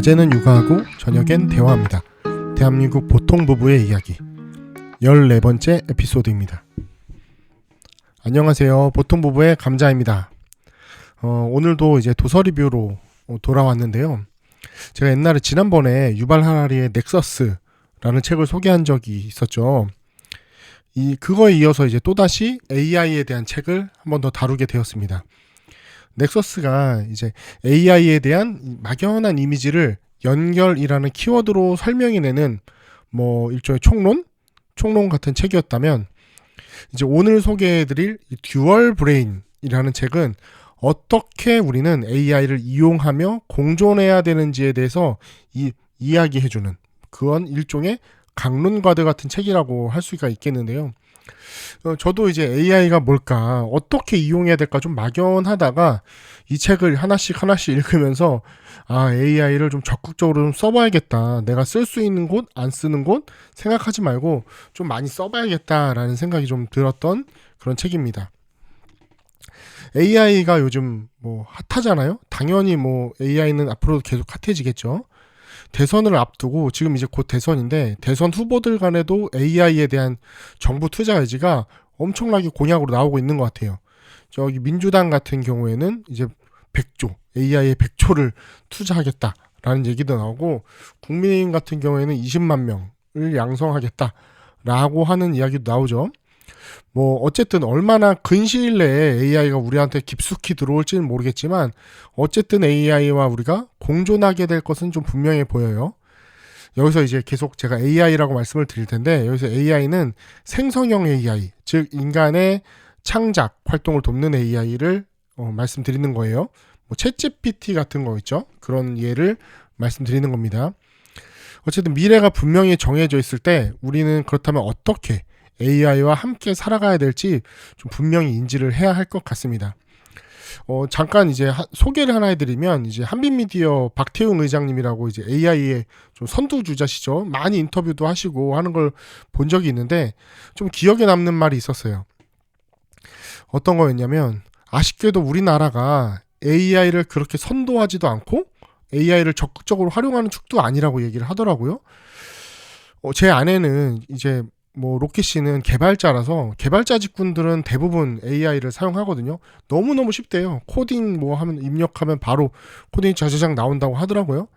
낮에는 육아하고 저녁엔 대화합니다. 대한민국 보통 부부의 이야기 14번째 에피소드입니다. 안녕하세요. 보통 부부의 감자입니다. 오늘도 이제 도서 리뷰로 돌아왔는데요. 제가 옛날에 지난번에 유발 하라리의 넥서스라는 책을 소개한 적이 있었죠. 그거에 이어서 이제 또다시 AI에 대한 책을 한 번 더 다루게 되었습니다. 넥서스가 이제 AI에 대한 막연한 이미지를 연결이라는 키워드로 설명해내는 일종의 총론 같은 책이었다면, 이제 오늘 소개해드릴 이 듀얼 브레인이라는 책은 어떻게 우리는 AI를 이용하며 공존해야 되는지에 대해서 이야기해주는 그런 일종의 강론과대 같은 책이라고 할 수가 있겠는데요. 저도 이제 AI가 뭘까, 어떻게 이용해야 될까 좀 막연하다가 이 책을 하나씩 읽으면서 AI를 좀 적극적으로 좀 써봐야겠다. 내가 쓸 수 있는 곳, 안 쓰는 곳 생각하지 말고 좀 많이 써봐야겠다라는 생각이 좀 들었던 그런 책입니다. AI가 요즘 핫하잖아요. 당연히 AI는 앞으로도 계속 핫해지겠죠. 대선을 앞두고 지금 이제 곧 대선인데, 대선 후보들 간에도 AI에 대한 정부 투자 의지가 엄청나게 공약으로 나오고 있는 것 같아요. 저기 민주당 같은 경우에는 이제 100조, AI에 100조를 투자하겠다라는 얘기도 나오고, 국민의힘 같은 경우에는 20만 명을 양성하겠다라고 하는 이야기도 나오죠. 어쨌든 얼마나 근시일 내에 AI가 우리한테 깊숙이 들어올지는 모르겠지만, 어쨌든 AI와 우리가 공존하게 될 것은 좀 분명해 보여요. 여기서 이제 계속 제가 AI라고 말씀을 드릴 텐데, 여기서 AI는 생성형 AI, 즉 인간의 창작 활동을 돕는 AI를 말씀드리는 거예요. 챗GPT 같은 거 있죠? 그런 예를 말씀드리는 겁니다. 어쨌든 미래가 분명히 정해져 있을 때 우리는 그렇다면 어떻게 AI와 함께 살아가야 될지 좀 분명히 인지를 해야 할 것 같습니다. 잠깐 이제 소개를 하나 해드리면, 이제 한빛미디어 박태웅 의장님이라고 이제 AI의 좀 선두주자시죠. 많이 인터뷰도 하시고 하는 걸 본 적이 있는데, 좀 기억에 남는 말이 있었어요. 어떤 거였냐면, 아쉽게도 우리나라가 AI를 그렇게 선도하지도 않고 AI를 적극적으로 활용하는 축도 아니라고 얘기를 하더라고요. 제 아내는 이제 로키 씨는 개발자라서, 개발자 직군들은 대부분 AI를 사용하거든요. 너무너무 쉽대요. 코딩 하면 입력하면 바로 코딩 자재장 나온다고 하더라고요.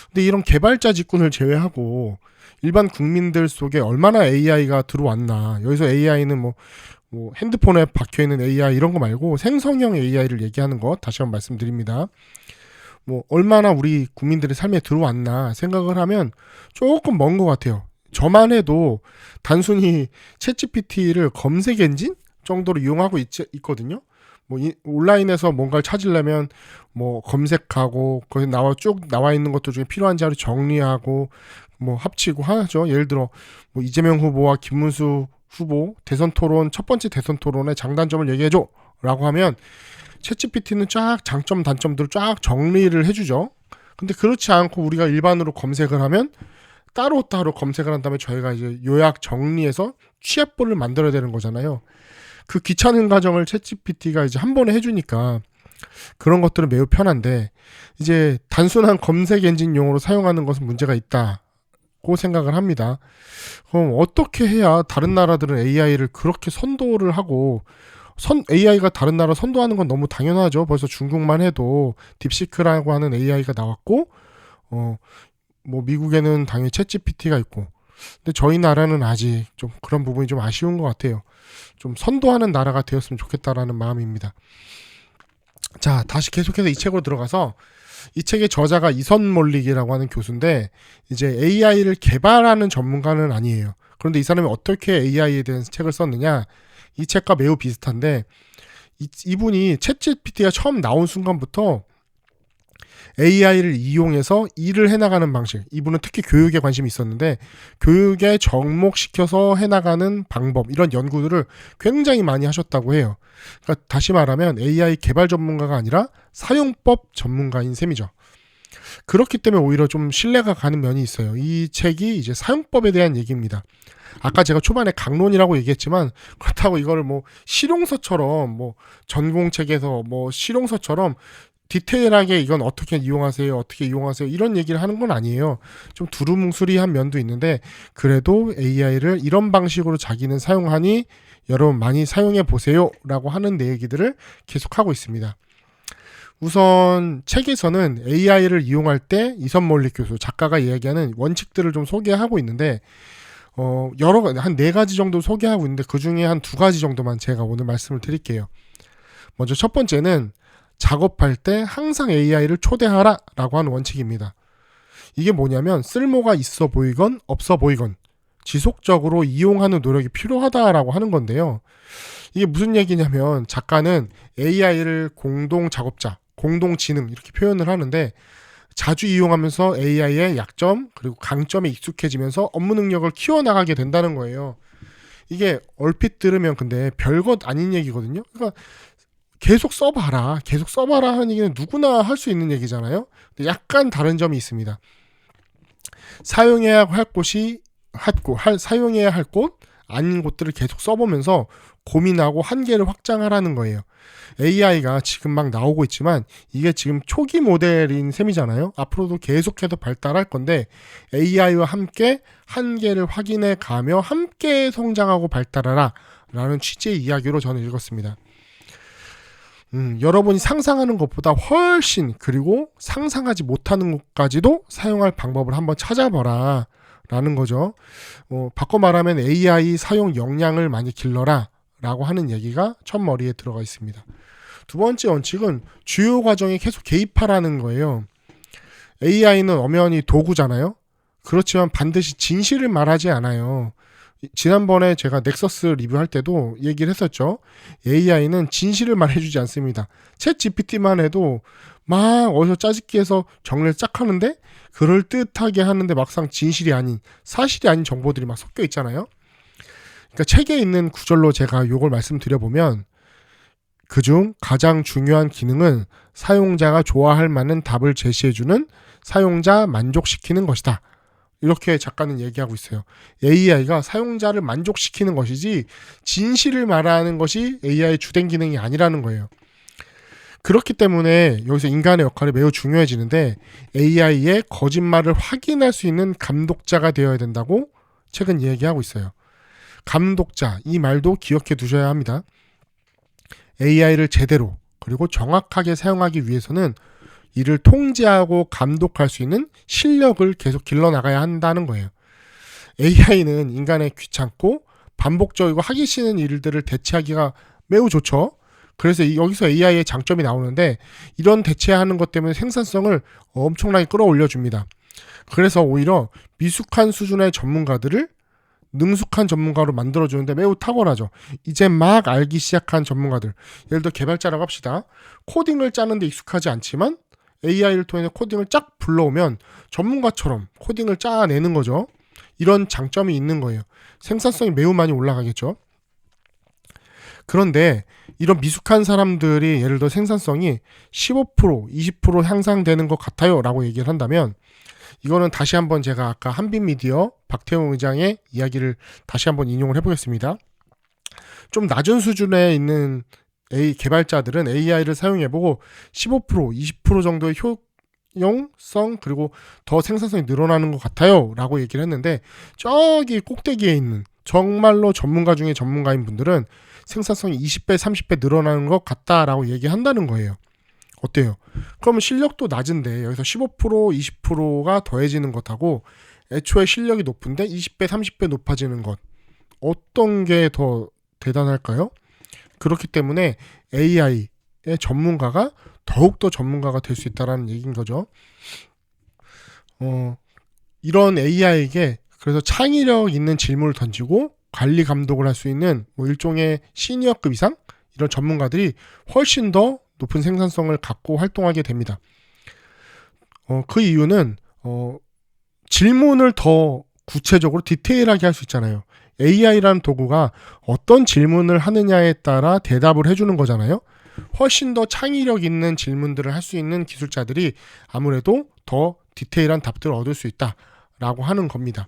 근데 이런 개발자 직군을 제외하고 일반 국민들 속에 얼마나 AI가 들어왔나. 여기서 AI는 핸드폰에 박혀있는 AI 이런 거 말고 생성형 AI를 얘기하는 것 다시 한번 말씀드립니다. 얼마나 우리 국민들의 삶에 들어왔나 생각을 하면 조금 먼 것 같아요. 저만 해도 단순히 챗GPT를 검색 엔진 정도로 이용하고 있거든요. 온라인에서 뭔가를 찾으려면 검색하고 거기 쭉 나와 있는 것들 중에 필요한 자료 정리하고 합치고 하죠. 예를 들어 이재명 후보와 김문수 후보 대선 토론, 첫 번째 대선 토론의 장단점을 얘기해줘 라고 하면 챗GPT는 쫙 장점 단점들을 쫙 정리를 해주죠. 근데 그렇지 않고 우리가 일반으로 검색을 하면 따로따로 검색을 한 다음에 저희가 이제 요약 정리해서 취합본을 만들어야 되는 거잖아요. 그 귀찮은 과정을 챗GPT가 이제 한 번에 해주니까 그런 것들은 매우 편한데, 이제 단순한 검색 엔진용으로 사용하는 것은 문제가 있다고 생각을 합니다. 그럼 어떻게 해야 다른 나라들은 AI를 그렇게 선도를 하고, AI가 다른 나라 선도하는 건 너무 당연하죠. 벌써 중국만 해도 딥시크라고 하는 AI가 나왔고, 미국에는 당연히 챗GPT가 있고, 근데 저희 나라는 아직 좀 그런 부분이 좀 아쉬운 것 같아요. 좀 선도하는 나라가 되었으면 좋겠다라는 마음입니다. 자, 다시 계속해서 이 책으로 들어가서, 이 책의 저자가 이선몰릭이라고 하는 교수인데, 이제 AI를 개발하는 전문가는 아니에요. 그런데 이 사람이 어떻게 AI에 대한 책을 썼느냐, 이 책과 매우 비슷한데, 이분이 챗GPT가 처음 나온 순간부터 AI를 이용해서 일을 해나가는 방식, 이분은 특히 교육에 관심이 있었는데 교육에 접목시켜서 해나가는 방법, 이런 연구들을 굉장히 많이 하셨다고 해요. 그러니까 다시 말하면 AI 개발 전문가가 아니라 사용법 전문가인 셈이죠. 그렇기 때문에 오히려 좀 신뢰가 가는 면이 있어요. 이 책이 이제 사용법에 대한 얘기입니다. 아까 제가 초반에 강론이라고 얘기했지만, 그렇다고 이거를 실용서처럼 전공책에서 실용서처럼 디테일하게 이건 어떻게 이용하세요, 어떻게 이용하세요 이런 얘기를 하는 건 아니에요. 좀 두루뭉술이한 면도 있는데 그래도 AI를 이런 방식으로 자기는 사용하니 여러분 많이 사용해 보세요 라고 하는 내 얘기들을 계속하고 있습니다. 우선 책에서는 AI를 이용할 때 이선몰릭 교수 작가가 이야기하는 원칙들을 좀 소개하고 있는데 한 4가지 정도 소개하고 있는데 그 중에 한 2가지 정도만 제가 오늘 말씀을 드릴게요. 먼저 첫 번째는 작업할 때 항상 AI를 초대하라 라고 하는 원칙입니다. 이게 뭐냐면 쓸모가 있어 보이건 없어 보이건 지속적으로 이용하는 노력이 필요하다라고 하는 건데요. 이게 무슨 얘기냐면 작가는 AI를 공동 작업자, 공동 지능 이렇게 표현을 하는데 자주 이용하면서 AI의 약점 그리고 강점에 익숙해지면서 업무 능력을 키워나가게 된다는 거예요. 이게 얼핏 들으면 근데 별것 아닌 얘기거든요. 그러니까 계속 써봐라 하는 얘기는 누구나 할 수 있는 얘기잖아요. 근데 약간 다른 점이 있습니다. 사용해야 할 곳 아닌 곳들을 계속 써보면서 고민하고 한계를 확장하라는 거예요. AI가 지금 막 나오고 있지만 이게 지금 초기 모델인 셈이잖아요. 앞으로도 계속해서 발달할 건데 AI와 함께 한계를 확인해 가며 함께 성장하고 발달하라 라는 취지의 이야기로 저는 읽었습니다. 여러분이 상상하는 것보다 훨씬 그리고 상상하지 못하는 것까지도 사용할 방법을 한번 찾아봐라 라는 거죠. 바꿔 말하면 AI 사용 역량을 많이 길러라 라고 하는 얘기가 첫 머리에 들어가 있습니다. 두 번째 원칙은 주요 과정에 계속 개입하라는 거예요. AI는 엄연히 도구잖아요. 그렇지만 반드시 진실을 말하지 않아요. 지난번에 제가 넥서스 리뷰할 때도 얘기를 했었죠. AI는 진실을 말해주지 않습니다. 챗 GPT만 해도 막 어디서 짜집기해서 정리를 쫙 하는데 그럴듯하게 하는데 막상 진실이 아닌 사실이 아닌 정보들이 막 섞여 있잖아요. 그러니까 책에 있는 구절로 제가 요걸 말씀드려보면 그중 가장 중요한 기능은 사용자가 좋아할 만한 답을 제시해주는 사용자 만족시키는 것이다. 이렇게 작가는 얘기하고 있어요. AI가 사용자를 만족시키는 것이지 진실을 말하는 것이 AI의 주된 기능이 아니라는 거예요. 그렇기 때문에 여기서 인간의 역할이 매우 중요해지는데 AI의 거짓말을 확인할 수 있는 감독자가 되어야 된다고 책은 얘기하고 있어요. 감독자, 이 말도 기억해 두셔야 합니다. AI를 제대로 그리고 정확하게 사용하기 위해서는 이를 통제하고 감독할 수 있는 실력을 계속 길러나가야 한다는 거예요. AI는 인간의 귀찮고 반복적이고 하기 싫은 일들을 대체하기가 매우 좋죠. 그래서 여기서 AI의 장점이 나오는데 이런 대체하는 것 때문에 생산성을 엄청나게 끌어올려줍니다. 그래서 오히려 미숙한 수준의 전문가들을 능숙한 전문가로 만들어주는데 매우 탁월하죠. 이제 막 알기 시작한 전문가들, 예를 들어 개발자라고 합시다. 코딩을 짜는데 익숙하지 않지만 AI를 통해서 코딩을 쫙 불러오면 전문가처럼 코딩을 짜내는 거죠. 이런 장점이 있는 거예요. 생산성이 매우 많이 올라가겠죠. 그런데 이런 미숙한 사람들이 예를 들어 생산성이 15%, 20% 향상되는 것 같아요 라고 얘기를 한다면 이거는 다시 한번 제가 아까 한빛미디어 박태웅 의장의 이야기를 다시 한번 인용을 해보겠습니다. 좀 낮은 수준에 있는 개발자들은 AI를 사용해보고 15%, 20% 정도의 효용성 그리고 더 생산성이 늘어나는 것 같아요 라고 얘기를 했는데 저기 꼭대기에 있는 정말로 전문가 중에 전문가인 분들은 생산성이 20배, 30배 늘어나는 것 같다라고 얘기한다는 거예요. 어때요? 그러면 실력도 낮은데 여기서 15%, 20%가 더해지는 것하고 애초에 실력이 높은데 20배, 30배 높아지는 것 어떤 게 더 대단할까요? 그렇기 때문에 AI의 전문가가 더욱더 전문가가 될 수 있다는 얘기인 거죠. 이런 AI에게 그래서 창의력 있는 질문을 던지고 관리 감독을 할 수 있는 일종의 시니어급 이상 이런 전문가들이 훨씬 더 높은 생산성을 갖고 활동하게 됩니다. 그 이유는 질문을 더 구체적으로 디테일하게 할 수 있잖아요. AI라는 도구가 어떤 질문을 하느냐에 따라 대답을 해주는 거잖아요. 훨씬 더 창의력 있는 질문들을 할 수 있는 기술자들이 아무래도 더 디테일한 답들을 얻을 수 있다라고 하는 겁니다.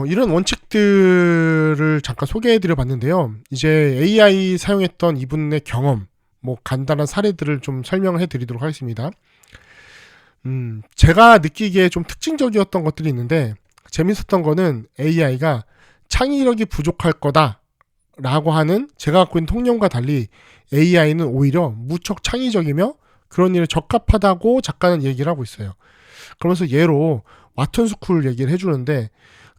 이런 원칙들을 잠깐 소개해드려 봤는데요. 이제 AI 사용했던 이분의 경험, 뭐 간단한 사례들을 좀 설명을 해드리도록 하겠습니다. 제가 느끼기에 좀 특징적이었던 것들이 있는데 재밌었던 거는 AI가 창의력이 부족할 거다 라고 하는 제가 갖고 있는 통념과 달리 AI는 오히려 무척 창의적이며 그런 일에 적합하다고 작가는 얘기를 하고 있어요. 그러면서 예로 와톤스쿨 얘기를 해주는데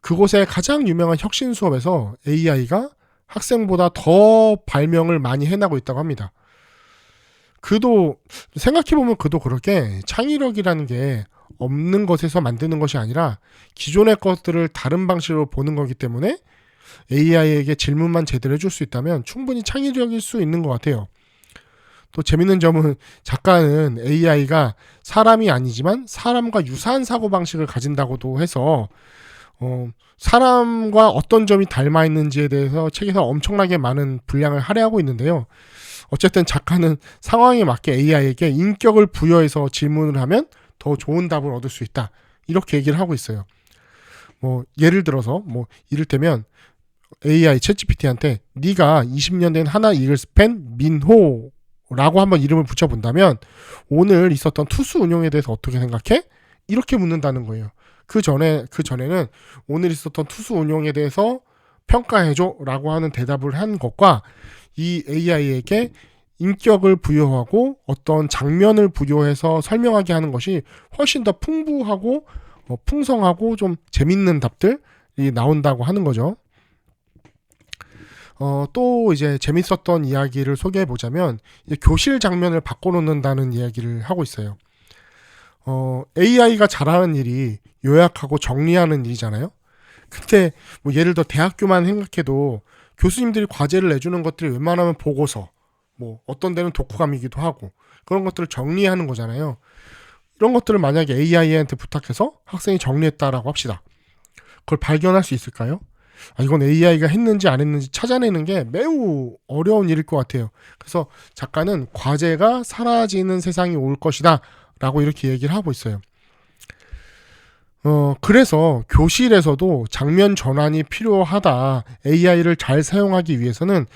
그곳의 가장 유명한 혁신 수업에서 AI가 학생보다 더 발명을 많이 해나고 있다고 합니다. 그도 생각해보면 그도 그렇게 창의력이라는 게 없는 것에서 만드는 것이 아니라 기존의 것들을 다른 방식으로 보는 거기 때문에 AI에게 질문만 제대로 해줄 수 있다면 충분히 창의력일 수 있는 것 같아요. 또 재밌는 점은 작가는 AI가 사람이 아니지만 사람과 유사한 사고방식을 가진다고도 해서 사람과 어떤 점이 닮아 있는지에 대해서 책에서 엄청나게 많은 분량을 할애하고 있는데요. 어쨌든 작가는 상황에 맞게 AI에게 인격을 부여해서 질문을 하면 더 좋은 답을 얻을 수 있다. 이렇게 얘기를 하고 있어요. 뭐 예를 들어서 뭐 이를테면 AI 챗GPT한테 네가 20년 된 하나 이글스 팬 민호라고 한번 이름을 붙여본다면 오늘 있었던 투수 운용에 대해서 어떻게 생각해? 이렇게 묻는다는 거예요. 그 전에는 오늘 있었던 투수 운용에 대해서 평가해줘 라고 하는 대답을 한 것과 이 AI에게 인격을 부여하고 어떤 장면을 부여해서 설명하게 하는 것이 훨씬 더 풍부하고 풍성하고 좀 재밌는 답들이 나온다고 하는 거죠. 또 이제 재밌었던 이야기를 소개해 보자면 교실 장면을 바꿔놓는다는 이야기를 하고 있어요. AI가 잘하는 일이 요약하고 정리하는 일이잖아요. 근데 뭐 예를 들어 대학교만 생각해도 교수님들이 과제를 내주는 것들이 웬만하면 보고서, 뭐 어떤 데는 독후감이기도 하고 그런 것들을 정리하는 거잖아요. 이런 것들을 만약에 AI한테 부탁해서 학생이 정리했다라고 합시다. 그걸 발견할 수 있을까요? 이건 AI가 했는지 안 했는지 찾아내는 게 매우 어려운 일일 것 같아요. 그래서 작가는 과제가 사라지는 세상이 올 것이다 라고 이렇게 얘기를 하고 있어요. 그래서 교실에서도 장면 전환이 필요하다. AI를 잘 사용하기 위해서는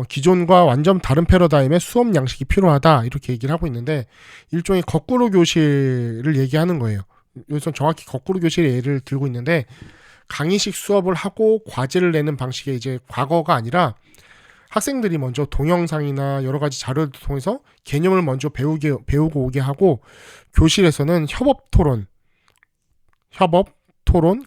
기존과 완전 다른 패러다임의 수업 양식이 필요하다. 이렇게 얘기를 하고 있는데 일종의 거꾸로 교실을 얘기하는 거예요. 여기서 정확히 거꾸로 교실의 예를 들고 있는데 강의식 수업을 하고 과제를 내는 방식의 이제 과거가 아니라 학생들이 먼저 동영상이나 여러 가지 자료를 통해서 개념을 먼저 배우고 오게 하고 교실에서는 협업 토론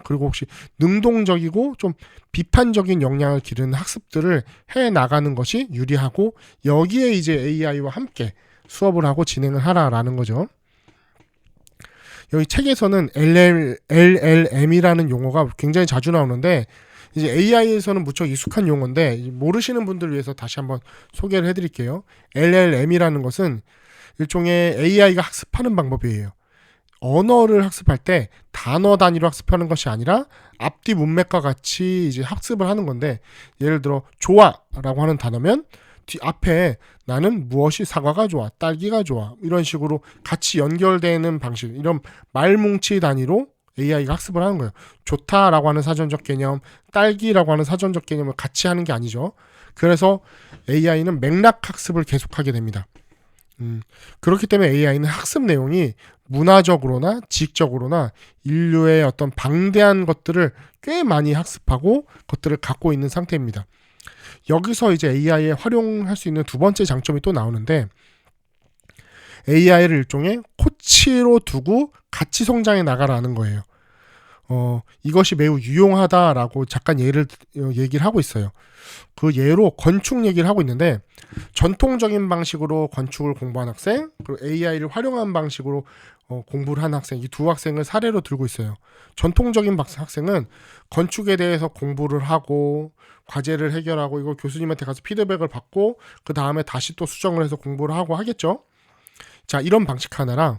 그리고 혹시 능동적이고 좀 비판적인 역량을 기르는 학습들을 해 나가는 것이 유리하고 여기에 이제 AI와 함께 수업을 하고 진행을 하라라는 거죠. 여기 책에서는 LLM이라는 용어가 굉장히 자주 나오는데 이제 AI에서는 무척 익숙한 용어인데 모르시는 분들을 위해서 다시 한번 소개를 해드릴게요. LLM이라는 것은 일종의 AI가 학습하는 방법이에요. 언어를 학습할 때 단어 단위로 학습하는 것이 아니라 앞뒤 문맥과 같이 이제 학습을 하는 건데 예를 들어 좋아라고 하는 단어면 뒤 앞에 나는 무엇이 사과가 좋아, 딸기가 좋아 이런 식으로 같이 연결되는 방식 이런 말뭉치 단위로 AI가 학습을 하는 거예요. 좋다라고 하는 사전적 개념, 딸기라고 하는 사전적 개념을 같이 하는 게 아니죠. 그래서 AI는 맥락 학습을 계속하게 됩니다. 그렇기 때문에 AI는 학습 내용이 문화적으로나 지식적으로나 인류의 어떤 방대한 것들을 꽤 많이 학습하고 것들을 갖고 있는 상태입니다. 여기서 이제 AI에 활용할 수 있는 두 번째 장점이 또 나오는데 AI를 일종의 코치로 두고 같이 성장해 나가라는 거예요. 이것이 매우 유용하다라고 잠깐 얘기를 하고 있어요. 그 예로 건축 얘기를 하고 있는데 전통적인 방식으로 건축을 공부한 학생 그리고 AI를 활용한 방식으로 공부를 한 학생 이 두 학생을 사례로 들고 있어요. 전통적인 학생은 건축에 대해서 공부를 하고 과제를 해결하고 이걸 교수님한테 가서 피드백을 받고 그 다음에 다시 또 수정을 해서 공부를 하고 하겠죠. 자, 이런 방식 하나랑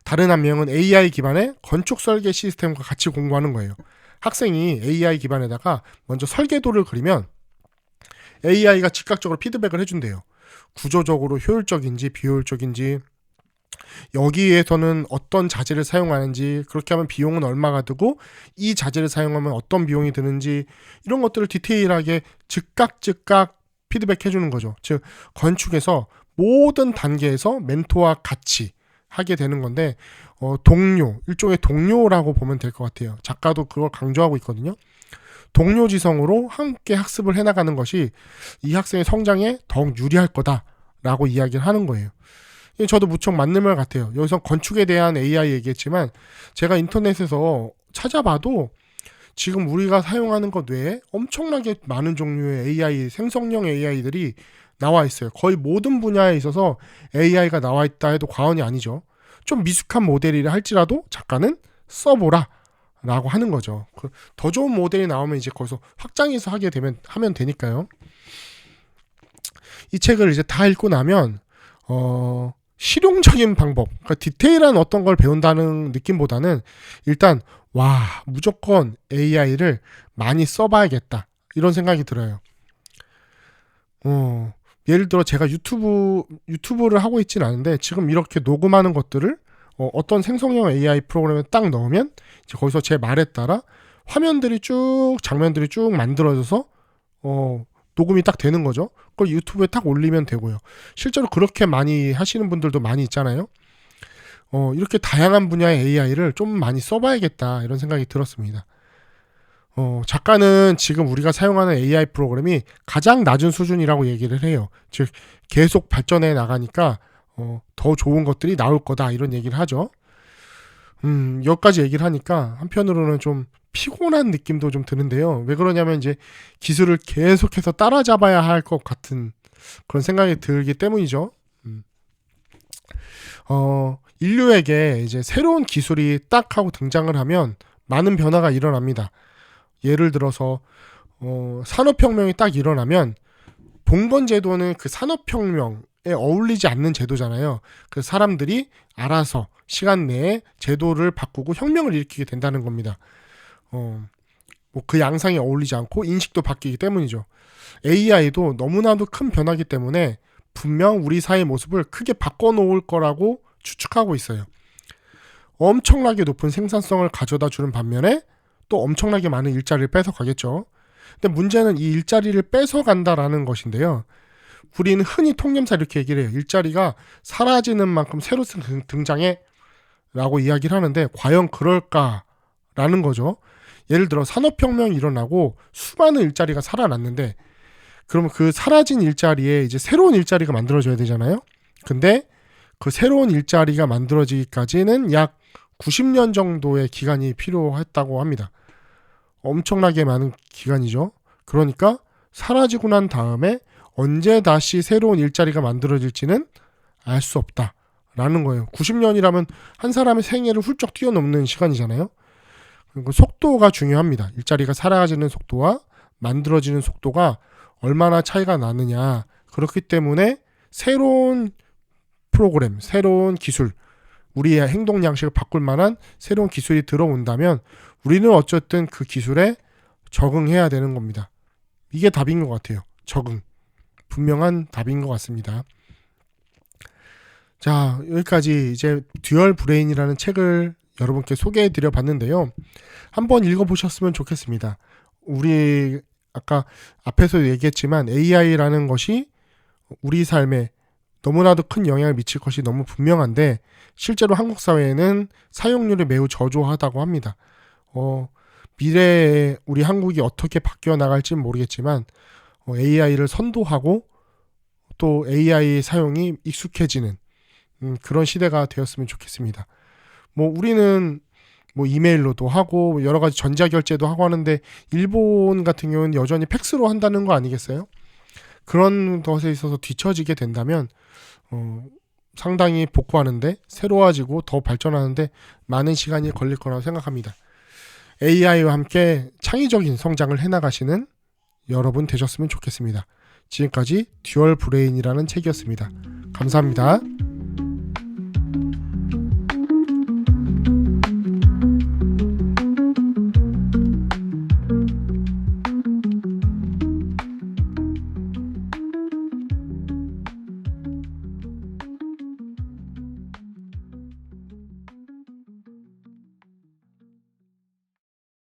다른 한 명은 AI 기반의 건축 설계 시스템과 같이 공부하는 거예요. 학생이 AI 기반에다가 먼저 설계도를 그리면 AI가 즉각적으로 피드백을 해준대요. 구조적으로 효율적인지 비효율적인지 여기에서는 어떤 자재를 사용하는지 그렇게 하면 비용은 얼마가 들고 이 자재를 사용하면 어떤 비용이 드는지 이런 것들을 디테일하게 즉각 피드백 해주는 거죠. 즉 건축에서 모든 단계에서 멘토와 같이 하게 되는 건데 동료, 일종의 동료라고 보면 될 것 같아요. 작가도 그걸 강조하고 있거든요. 동료지성으로 함께 학습을 해나가는 것이 이 학생의 성장에 더욱 유리할 거다라고 이야기를 하는 거예요. 저도 무척 맞는 말 같아요. 여기서 건축에 대한 AI 얘기했지만 제가 인터넷에서 찾아봐도 지금 우리가 사용하는 것 외에 엄청나게 많은 종류의 AI, 생성형 AI들이 나와 있어요. 거의 모든 분야에 있어서 AI가 나와 있다 해도 과언이 아니죠. 좀 미숙한 모델이라 할지라도 작가는 써보라 라고 하는 거죠. 더 좋은 모델이 나오면 이제 거기서 확장해서 하면 되니까요. 이 책을 이제 다 읽고 나면 실용적인 방법, 그러니까 디테일한 어떤 걸 배운다는 느낌보다는 일단 와, 무조건 AI를 많이 써봐야겠다 이런 생각이 들어요. 예를 들어 제가 유튜브를 하고 있진 않은데 지금 이렇게 녹음하는 것들을 어떤 생성형 AI 프로그램에 딱 넣으면 이제 거기서 제 말에 따라 장면들이 쭉 만들어져서 녹음이 딱 되는 거죠. 그걸 유튜브에 딱 올리면 되고요. 실제로 그렇게 많이 하시는 분들도 많이 있잖아요. 이렇게 다양한 분야의 AI를 좀 많이 써봐야겠다 이런 생각이 들었습니다. 작가는 지금 우리가 사용하는 AI 프로그램이 가장 낮은 수준이라고 얘기를 해요. 즉 계속 발전해 나가니까 더 좋은 것들이 나올 거다 이런 얘기를 하죠. 여기까지 얘기를 하니까 한편으로는 좀 피곤한 느낌도 좀 드는데요. 왜 그러냐면 이제 기술을 계속해서 따라잡아야 할 것 같은 그런 생각이 들기 때문이죠. 인류에게 이제 새로운 기술이 딱 하고 등장을 하면 많은 변화가 일어납니다. 예를 들어서 산업혁명이 딱 일어나면 봉건 제도는 그 산업혁명에 어울리지 않는 제도잖아요. 그 사람들이 알아서 시간 내에 제도를 바꾸고 혁명을 일으키게 된다는 겁니다. 뭐 그 양상에 어울리지 않고 인식도 바뀌기 때문이죠. AI도 너무나도 큰 변화기 때문에 분명 우리 사회의 모습을 크게 바꿔놓을 거라고 추측하고 있어요. 엄청나게 높은 생산성을 가져다 주는 반면에 또 엄청나게 많은 일자리를 뺏어가겠죠. 근데 문제는 이 일자리를 뺏어간다라는 것인데요. 우리는 흔히 통념사 이렇게 얘기를 해요. 일자리가 사라지는 만큼 새로 등장해 라고 이야기를 하는데 과연 그럴까라는 거죠. 예를 들어 산업혁명이 일어나고 수많은 일자리가 살아났는데 그러면 그 사라진 일자리에 이제 새로운 일자리가 만들어져야 되잖아요. 근데 그 새로운 일자리가 만들어지기까지는 약 90년 정도의 기간이 필요했다고 합니다. 엄청나게 많은 기간이죠. 그러니까 사라지고 난 다음에 언제 다시 새로운 일자리가 만들어질지는 알 수 없다라는 거예요. 90년이라면 한 사람의 생애를 훌쩍 뛰어넘는 시간이잖아요. 그리고 속도가 중요합니다. 일자리가 사라지는 속도와 만들어지는 속도가 얼마나 차이가 나느냐. 그렇기 때문에 새로운 프로그램, 새로운 기술, 우리의 행동 양식을 바꿀 만한 새로운 기술이 들어온다면 우리는 어쨌든 그 기술에 적응해야 되는 겁니다. 이게 답인 것 같아요. 적응. 분명한 답인 것 같습니다. 자, 여기까지 이제 듀얼 브레인이라는 책을 여러분께 소개해드려 봤는데요. 한번 읽어보셨으면 좋겠습니다. 우리 아까 앞에서 얘기했지만 AI라는 것이 우리 삶에 너무나도 큰 영향을 미칠 것이 너무 분명한데 실제로 한국 사회에는 사용률이 매우 저조하다고 합니다. 미래에 우리 한국이 어떻게 바뀌어 나갈지는 모르겠지만 AI를 선도하고 또 AI 사용이 익숙해지는 그런 시대가 되었으면 좋겠습니다. 우리는 이메일로도 하고 여러 가지 전자결제도 하고 하는데 일본 같은 경우는 여전히 팩스로 한다는 거 아니겠어요? 그런 것에 있어서 뒤처지게 된다면 상당히 복구하는데 새로워지고 더 발전하는데 많은 시간이 걸릴 거라고 생각합니다. AI와 함께 창의적인 성장을 해나가시는 여러분 되셨으면 좋겠습니다. 지금까지 듀얼 브레인이라는 책이었습니다. 감사합니다.